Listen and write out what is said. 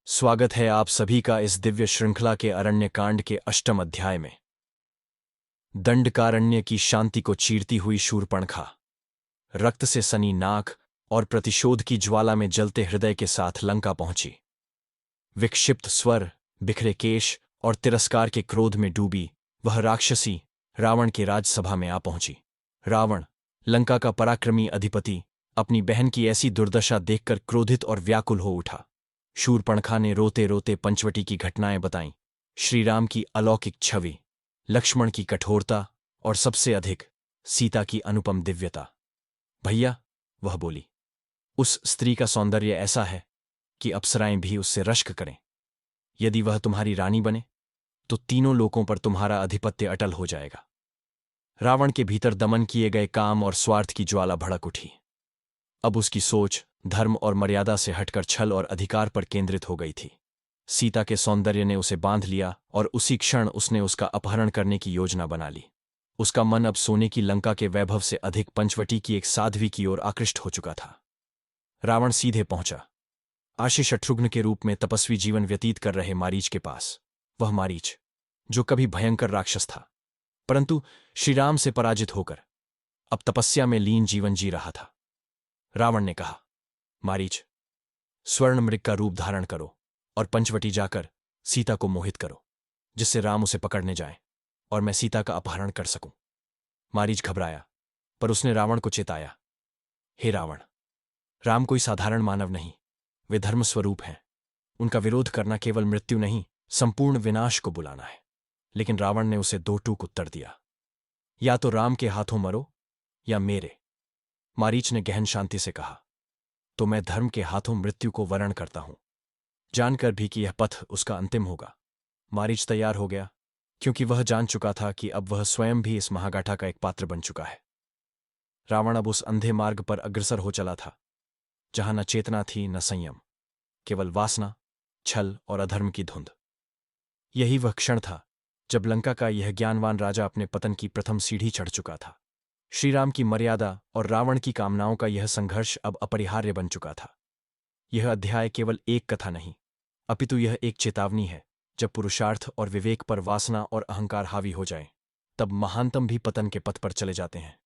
स्वागत है आप सभी का इस दिव्य श्रृंखला के अरण्यकांड के अष्टम अध्याय में। दंडकारण्य की शांति को चीरती हुई शूर्पणखा रक्त से सनी नाक और प्रतिशोध की ज्वाला में जलते हृदय के साथ लंका पहुंची। विक्षिप्त स्वर, बिखरे केश और तिरस्कार के क्रोध में डूबी वह राक्षसी रावण के राजसभा में आ पहुंची। रावण, लंका का पराक्रमी अधिपति, अपनी बहन की ऐसी दुर्दशा देखकर क्रोधित और व्याकुल हो उठा। शूर्पणखा ने रोते रोते पंचवटी की घटनाएं बताईं, श्रीराम की अलौकिक छवि, लक्ष्मण की कठोरता और सबसे अधिक सीता की अनुपम दिव्यता। भैया, वह बोली, उस स्त्री का सौंदर्य ऐसा है कि अप्सराएं भी उससे रश्क करें। यदि वह तुम्हारी रानी बने तो तीनों लोकों पर तुम्हारा आधिपत्य अटल हो जाएगा। रावण के भीतर दमन किए गए काम और स्वार्थ की ज्वाला भड़क उठी। अब उसकी सोच धर्म और मर्यादा से हटकर छल और अधिकार पर केंद्रित हो गई थी। सीता के सौंदर्य ने उसे बांध लिया और उसी क्षण उसने उसका अपहरण करने की योजना बना ली। उसका मन अब सोने की लंका के वैभव से अधिक पंचवटी की एक साध्वी की ओर आकृष्ट हो चुका था। रावण सीधे पहुंचा, आशीष शत्रुघ्न के रूप में तपस्वी जीवन व्यतीत कर रहे मारीच के पास। वह मारीच, जो कभी भयंकर राक्षस था, परंतु श्रीराम से पराजित होकर अब तपस्या में लीन जीवन जी रहा था। रावण ने कहा, मारीच, स्वर्ण मृग का रूप धारण करो और पंचवटी जाकर सीता को मोहित करो, जिससे राम उसे पकड़ने जाएं और मैं सीता का अपहरण कर सकूं। मारीच घबराया, पर उसने रावण को चेताया, हे रावण, राम कोई साधारण मानव नहीं, वे धर्म स्वरूप हैं। उनका विरोध करना केवल मृत्यु नहीं, संपूर्ण विनाश को बुलाना है। लेकिन रावण ने उसे दो टूक उत्तर दिया, या तो राम के हाथों मरो या मेरे। मारीच ने गहन शांति से कहा, तो मैं धर्म के हाथों मृत्यु को वरण करता हूं, जानकर भी कि यह पथ उसका अंतिम होगा। मारीच तैयार हो गया, क्योंकि वह जान चुका था कि अब वह स्वयं भी इस महागाठा का एक पात्र बन चुका है। रावण अब उस अंधे मार्ग पर अग्रसर हो चला था, जहां न चेतना थी न संयम, केवल वासना, छल और अधर्म की धुंध। यही वह क्षण था जब लंका का यह ज्ञानवान राजा अपने पतन की प्रथम सीढ़ी चढ़ चुका था। श्रीराम की मर्यादा और रावण की कामनाओं का यह संघर्ष अब अपरिहार्य बन चुका था। यह अध्याय केवल एक कथा नहीं, अपितु यह एक चेतावनी है। जब पुरुषार्थ और विवेक पर वासना और अहंकार हावी हो जाए, तब महानतम भी पतन के पथ पर चले जाते हैं।